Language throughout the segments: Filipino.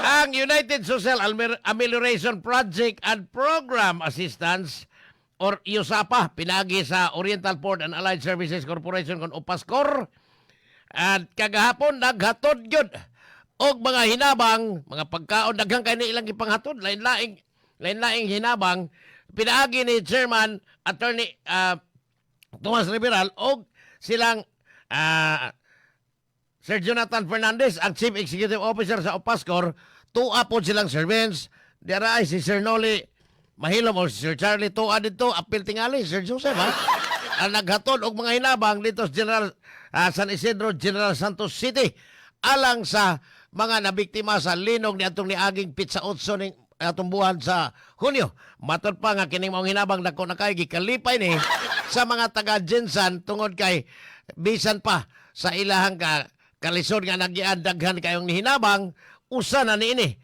Ang United Social Amelioration Project and Program Assistance or USAPA pinagi sa Oriental Port and Allied Services Corporation kon UPASCOR at kagahapon naghatod gyud og mga hinabang, mga pagkaon daghang kay ilang gipanghatod lain-laing hinabang pinaagi ni Chairman Attorney Tomas Liberal og silang Sir Jonathan Fernandez, ang Chief Executive Officer sa UPASCOR, tuwa po silang servants. Diara ay si Sir Noli Mahilom o si Sir Charlie tuwa dito, apil tingali, Sir Joseph, ha? Ang naghatod og mga hinabang dito sa General San Isidro, General Santos City, alang sa mga nabiktima sa linog ni atong niaging Pizza 8 ning atong buwan sa Hunyo. Matod pa nga kining mga hinabang dako na kay gikalipay ni sa mga taga Jensan tungod kay bisan pa sa ilahang kalisod nga nagiandaghan kayong hinabang usa na niini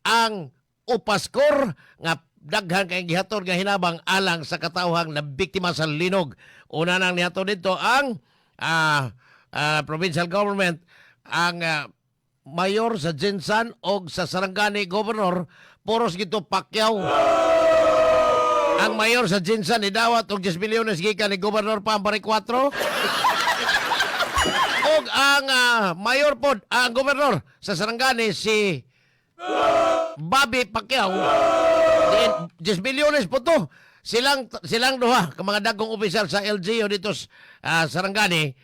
ang UPASCOR nga daghan kay gihatod nga hinabang alang sa katawhang na biktima sa linog. Una nang nihatod dito ang provincial government, ang mayor sa Jensan o sa Sarangani Governor puros gito Pacquiao. Ang mayor sa Jensan idawat og 10 milyones gikan ni Governor Pampari 4. Og ang mayor pod, ang gobernador sa Sarangani si Bobby Pacquiao, 10 milyones po to. Silang duha ka mga dagkong opisyal sa LGU dito sa Sarangani,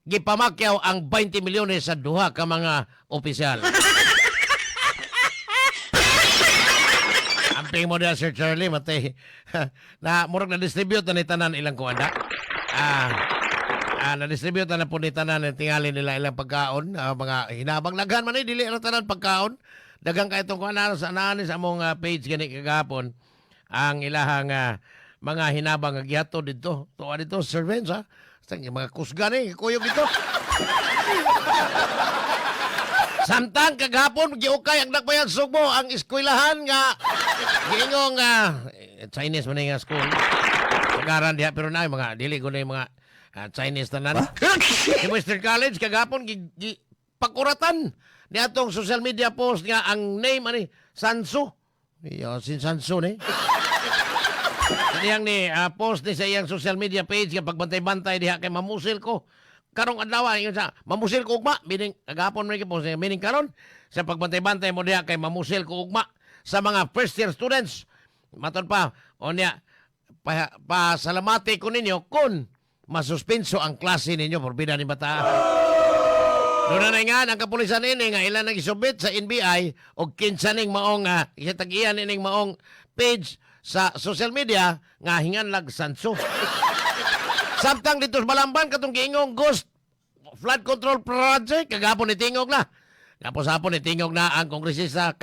gipamakyaw ang 20 milyones sa duha ka mga opisyal. Amping mo na, Sir Charlie, matay. Na murag na-distribute na ni tanan ilang kuwanda. Na-distribute na po ni tanan tingali nila ilang pagkaon, mga hinabang laghan man dili ra tanan pagkaon. Dagang kay itong kuan sa anani sa among page gani kagahapon ang ilahang mga hinabang nga gihatod dito. Tuwa dito servants ha. Sa mga kusga ni kuyog dito. Samtang kagahapon giukay ang dakbayan Sugbo ang eskwelahan nga giingong Chinese man nga school. Pagaran diha pero na mga dili ko na mga Chinese tanan. Sa Western College kagapon pakuratan ni atong social media post nga ang name ani Sansu. Yo sin Sansu ni. Diyang ni post ni sa iyang social media page nga pagbantay-bantay diha kay mamusil ko. Karong adlaw ingon sa mamusil ko ugma bining kagapon man post meaning karon sa pagbantay-bantay mo diha kay mamusil ko ugma sa mga first year students. Matod pa onya pasalamati ko ninyo kun masuspenso ang klase ninyo porbida ni bata. Doon na nga ang kapulisan ini nga ilan nang isubit sa NBI o kinsaning maong itag-iyan ining maong page sa social media nga hinganlag Sanso. Samtang dito sa Balamban katong giingong Ghost Flood Control Project kagapon itingog na. Tapos hapon itingog na ang kongresista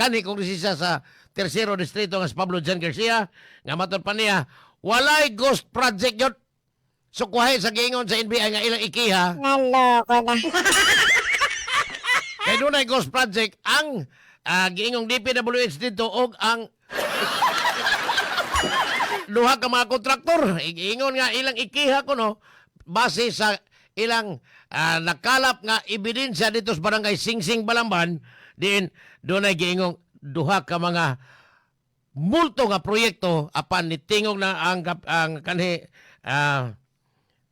sa Tercero Distrito nga si Pablo Jan Garcia nga matod pa niya walay ghost project yun. So kuhay sa giingon sa NBI nga ilang ikiha. Naloko na. Kaya doon ay ghost project ang giingong DPWH dito o ang duha ka mga kontraktor. Giingon nga ilang ikiha ko no base sa ilang nakalap nga ebidensya dito sa barangay Singsing Balamban din doon ay giingong duha ka mga multo nga proyekto apan nitingog na ang kanhi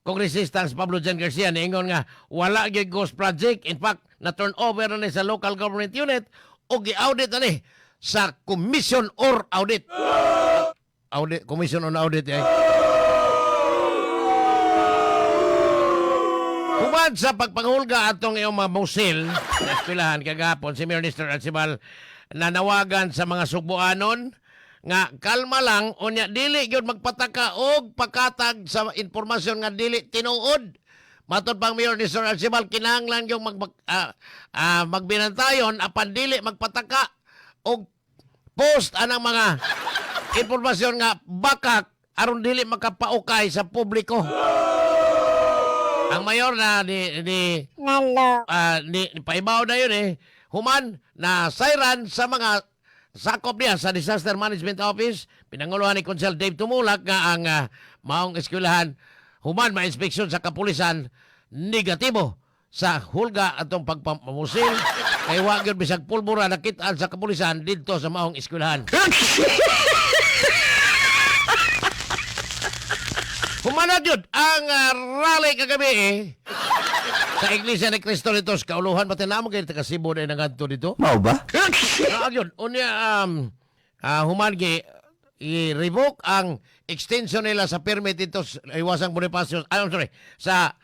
kongresista si Pablo Jan Garcia niingon nga wala gyud ghost project. In fact, na-turn over na ni sa local government unit o gi-audit na ni sa commission or audit. Commission on audit eh. Humad sa pagpanghulga atong iyong mga musil na eskwelahan kagapon si Minister Arcibal nanawagan sa mga Sugboanon nga kalma lang unya dili gyud magpataka og pakatag sa informasyon nga dili tinuod. Matod pang Mayor ni Sir Arcibal kinahanglan yung magbinantayon apan dili magpataka og post anang mga informasyon nga bakak aron dili makapaukay sa publiko. Ang mayor na ni paibaw na yun human na sayran sa mga sakop niya sa Disaster Management Office, pinanguluhan ni Konsel Dave Tumulak nga ang maong eskwelahan human ma-inspeksyon sa kapulisan negatibo sa hulga atong pagpamusil Kay wa gyud bisag pulbura nakit-an sa kapulisan didto sa maong eskwelahan. Humanad yun ang rally kagabi sa Iglesia ni Cristo dito sa Kauluhan. Pati naman kayo taga Cebu na nanganto dito. Mao ba? Yun, unya humangi i-revoke ang extension nila sa permit dito sa Iwasang Bonifacio. I'm sorry, sa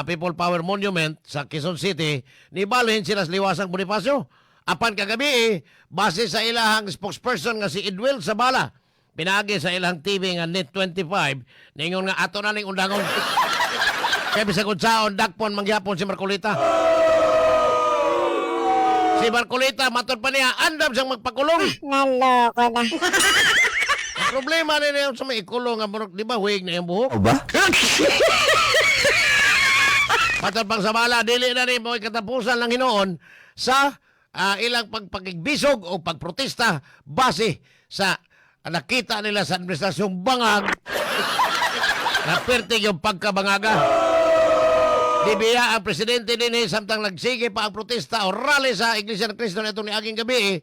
People Power Monument sa Quezon City. Nibalhin sila sa Iwasang Bonifacio. Apan kagabi base sa ilahang spokesperson nga si Edwil Sabala, pinagi sa ilang TV nga Net 25, ningon nga ato na ning undangon. Kaya bisag unsaon dakpon mangyapon si Marcolita. Si Marcolita matod pa niya andam siyang magpakulong. Naloko na. Ang problema na niya sa may ikulong nga murag di ba huwag na yung buhok. Mao ba? Matod pang Sabala dili na ni mo katapusan lang hinoon sa ilang pagpakigbisog o pagprotesta base sa nakita nila sa administrasyong bangag na pertig yung pagkabangaga. Dibiya ang presidente din samtang nagsige pa ang protesta o rally sa Iglesia ng Cristo na itong niaging gabi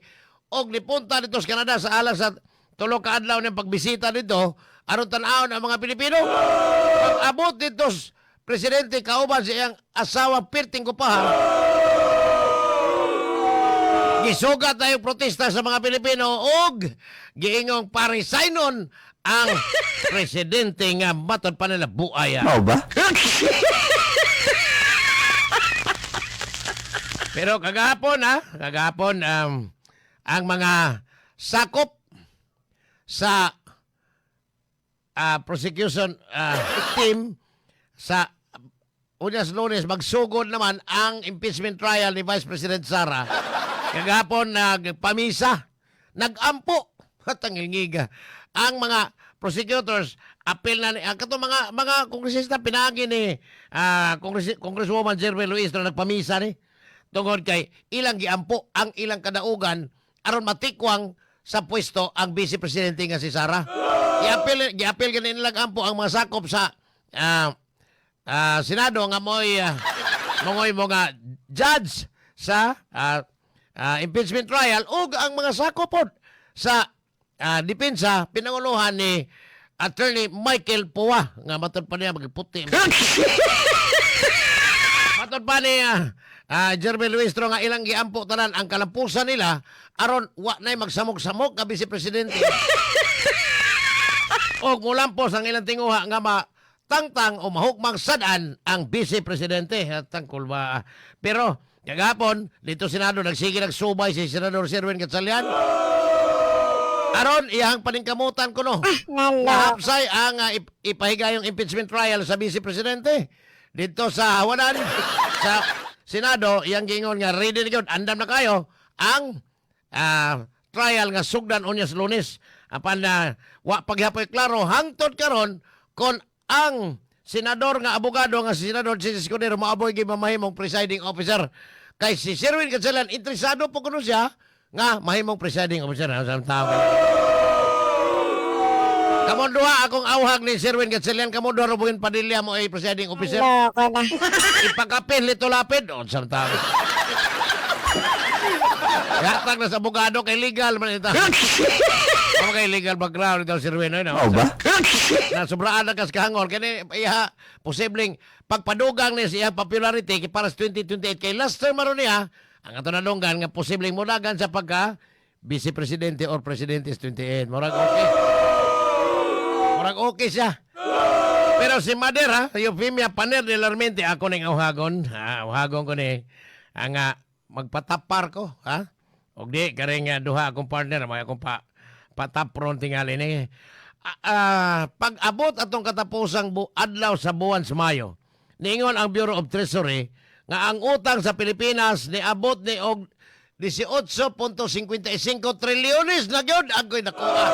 og nipunta dito sa Canada sa alas sa tulo ka adlaw ng pagbisita dito aron tan-awon ang mga Pilipino. Pag-abot dito presidente kauban sa iyang asawa perting ko pa gisugat tayo protesta sa mga Pilipino og giingong parisaynon ang presidente nga matod pa nila buaya. Mao ba? Pero kagahapon ang mga sakop sa prosecution team sa Unyas Lunes magsugod naman ang impeachment trial ni Vice President Sara. Kagapon nagpamisa, nagampo at tangilngiga ang mga prosecutors apel na ang kato mga kongresista pinagi ni Congresswoman Jervel Luis na nagpamisa ni tungod kay ilang giampo ang ilang kadaugan aron matikwang sa pwesto ang Vice Presidente nga si Sara. Giapel ganin nilang ampo ang mga sakop sa Senado nga mo'y mga judge sa impeachment trial ug ang mga sakopod sa depensa pinanguluhan ni Attorney Michael Pua nga matod pa niya magputi. Matod pa ni Jeremy Luistro nga ilang giampo tanan ang kalampusan nila aron wa nay magsamok-samok nga Vice Presidente. Og mulampos ang ilang tinguha nga tangtang o mahukmang sadan ang Vice Presidente. Tangkol ba? Pero kagapon, dito Senado, nagsubay si Senador Sherwin Gatchalian. Aron, iyang paningkamutan ko no. Nahapsay ang ipahigayong impeachment trial sa Vice Presidente. Dito sa Hawanan, sa Senado, iyang gingon nga, ready na yun, andam na kayo, ang trial nga sugdan Unyas Lunes. Apan na, paghapoy klaro, hangtod karon kon ang senador nga abogado nga si Senador Jesus Escudero maaboy gi mamahimong presiding officer. Kay si Sherwin Gatchalian interesado po kuno siya nga mahimong presiding officer sa tao. Kamon duha akong awhag ni Sherwin Gatchalian, kamon duha Robin Padilla mo ay presiding officer. Naloko na. Ipakapil nito lapid o sa tao. Yatag na sa abogado kay legal man ita. Ano kay legal background ito Sherwin no? Mao ba? Na sobraan na kas kahangol kani iya posibleng pagpadugang ni siya popularity kay para sa 2028 kay last term maron niya ang ato nadunggan nga posibleng mudagan sa pagka Vice Presidente or Presidente sa 28. Murag okay siya. Pero si Madera, Eufemia Paner de Larmente ako ning awhagon ko ni ang magpatapar ko ha. Og di kare nga duha akong partner may akong patapron tingali ni pag-abot atong katapusang adlaw sa buwan sa Mayo, niingon ang Bureau of Treasury nga ang utang sa Pilipinas niabot ni og 18.55 trilyones na gyud agoy nakuha.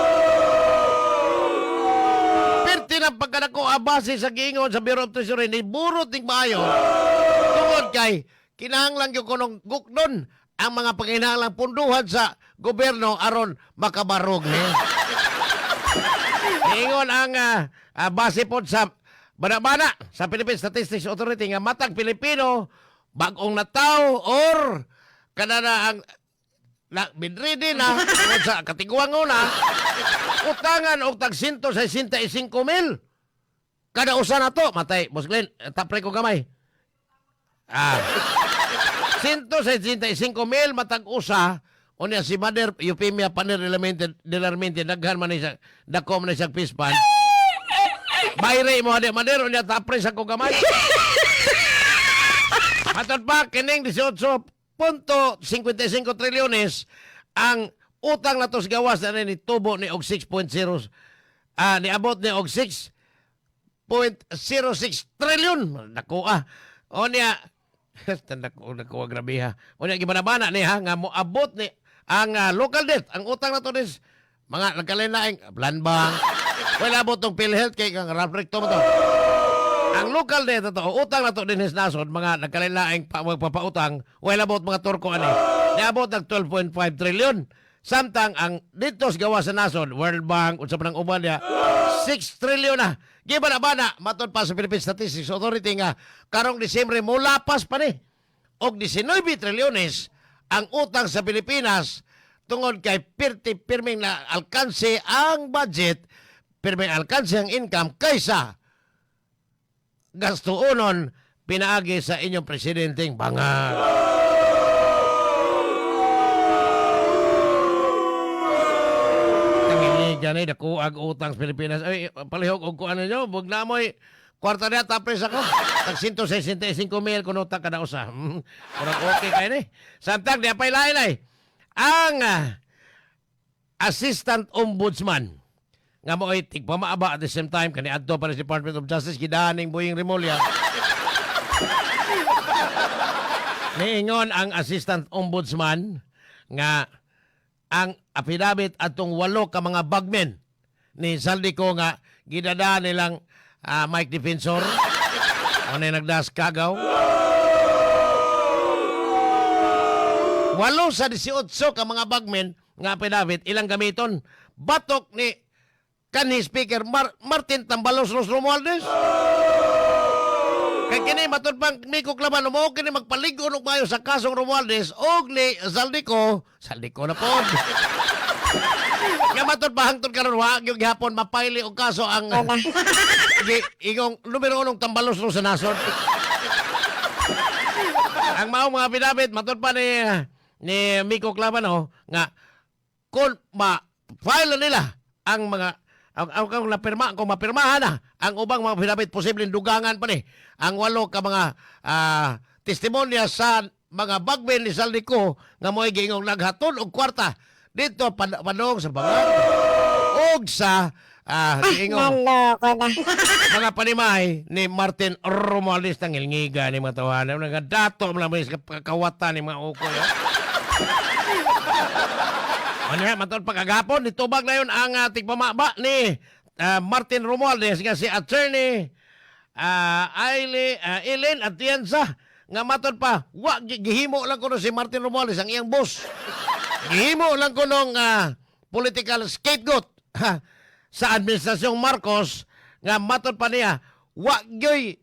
Perti ng pagkanakuha base sa giingon sa Bureau of Treasury ni burot ning maayo tungod kay kinahanglan gyud kunong gukdon ang mga panginahanglang punduhan sa gobyerno aron makabarog ni. Ingon ang base pod sa banabana sa Philippine Statistics Authority nga matag Pilipino bagong nataw or kada na ang bidridi na tungod sa katiguang una utangan og tag 165,000 kada usa na to matay Boss Glenn tapre ko gamay 165,000 matag usa unya si Mother Eupemia Paner-Delarmente daghan man ni siya dako man ni siya pispan bayre mo ade Mother unya tapre sa ko gamay matod pa kining 18.55 trilyones ang utang na tos gawas na ni tubo ni og 6.0 niabot ni og 6.06 trilyon dako o niya dako grabe ha o niya gibanabana ni ha nga moabot ni ang local debt ang utang na to is mga nagkalinaing Land Bank wala abot tong PhilHealth kay kang raprekto mo to ang local debt na to, utang na to din his nasod, mga nagkalilaing magpapautang, wala abot mga turko ani. Niabot ng 12.5 trilyon. Samtang ang dito sa gawa sa nasod, World Bank, unsa pa ng uban niya, 6 trilyon na. Giba na ba na, matod pa sa Philippine Statistics Authority nga, karong Disyembre mo lapas pa ni. Og 19 trilyones ang utang sa Pilipinas tungod kay pirming na alkanse ang budget, pirming alkanse ang income kaysa gasto unon pinaagi sa inyong presidenteng bangag. Tangingi ganay dako ag utang sa Pilipinas. Ay palihog og kuan ninyo, bug na moy kwarta na tapres ako. Tag 165,000 kuno ta kada usa. Murag okay kay ni. Samtang di apay lain-lain. Ang Assistant Ombudsman nga mo ay tigpamaaba at the same time kani adto pa sa Department of Justice gidaning Boying Remulla niingon ang Assistant Ombudsman nga ang affidavit atong 8 ka mga bagmen ni Saldico nga gidada nilang Mike Defensor ano nagdas kagaw 8 sa 18 ka mga bagmen nga affidavit ilang gamiton batok ni kanhi Speaker Martin Tambalos Romualdez. Kay kini matod pang Miko Klaban mo kini magpaligo og mayo sa kasong Romualdez og ni Saldico na pod. Nga matod pa hangtod karon wa gyud gihapon mapaili og kaso ang ingong numero 1 Tambalos sa nasod. Ang mao mga pinabit matod pa ni Miko Klaban nga kung ma-file nila ang mga ang napirma kung mapirmahan na ang ubang mga pinabit posibleng dugangan pa ni ang 8 ka mga testimonya sa mga bagmen ni Saldico nga mo'y gingong naghatod og kwarta dito padong sa bangag og sa gingong mga panimay ni Martin Romualdez ng Ilngiga ni mga tawanan nagadato mo lang kawatan ni mga ukoy ano yan, matod pagkagapon, nitubag na yun ang tigpamaba ni Martin Romualdez nga si Attorney Eileen Atienza nga matod pa, gihimo lang ko si Martin Romualdez ang iyang boss. Gihimo lang ko nung political scapegoat sa Administrasyong Marcos nga matod pa niya, gyoy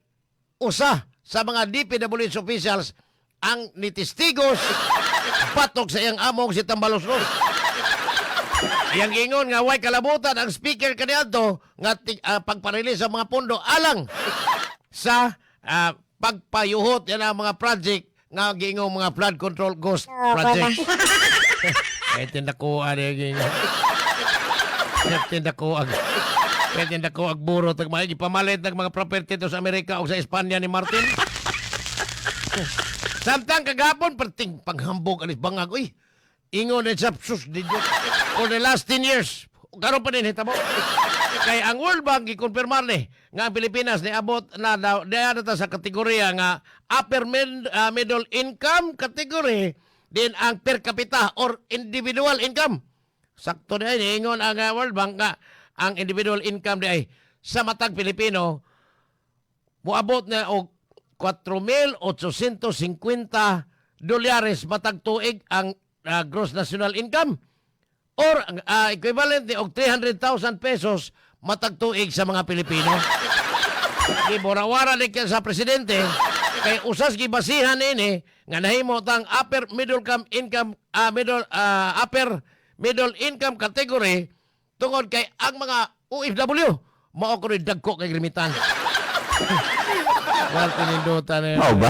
usa sa mga DPWH officials ang nitistigos patok sa iyang among si Tambalos Ros. Yang ingon nga way kalabutan ang speaker kaniadto nga pagparelease sa mga pondo alang sa pagpayuhot yan ang mga project nga giingong mga flood control ghost project. Ay tinda ko ani tinda ko ag buro tag may gipamalit ng mga property to sa Amerika o sa Espanya ni Martin. Samtang kagapon perting panghambog alis bangag uy. Ingon na sus dito for the last 10 years. Karon pa din hitabo. Kay ang World Bank gikonfirmar ni nga ang Pilipinas ni abot na daw ta sa kategorya nga upper middle income category din ang per capita or individual income. Sakto na ingon ang World Bank nga ang individual income di ay sa matag Pilipino moabot na og $4,850 matag tuig ang gross national income or equivalent ni og 300,000 pesos matag tuig sa mga Pilipino. Giborawara ni sa presidente kay usas gibasihan ini nga nahimo tang upper middle income middle income category tungod kay ang mga OFW mao ko rin dagko kay limitan. Well, tinindutan ba?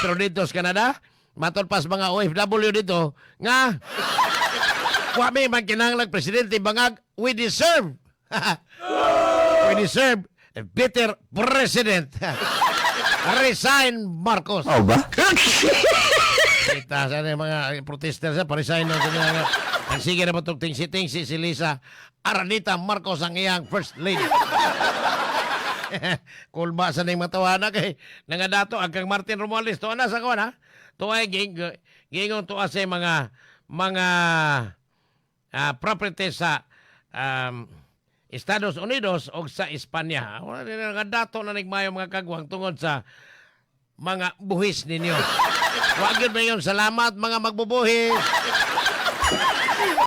Pero dito sa Canada, matod pas mga OFW dito, nga, kami man kinanglag presidente bangag, we deserve a better president. Resign Marcos. Ba? Kita sa mga protester sa pa-resign na nga. Ang sige na matog tingsi-tingsi si Lisa Aranita Marcos ang iyang first lady. Kulba sa ning matawana kay nangadato agkang Martin Romualdez to na sa kuan ha. To ay gingon to sa mga properties sa Estados Unidos o sa Espanya. Wala nila nangadato na nigmayo mga kagwang tungod sa mga buhis ninyo. Wag yun ba yun? Salamat mga magbubuhis.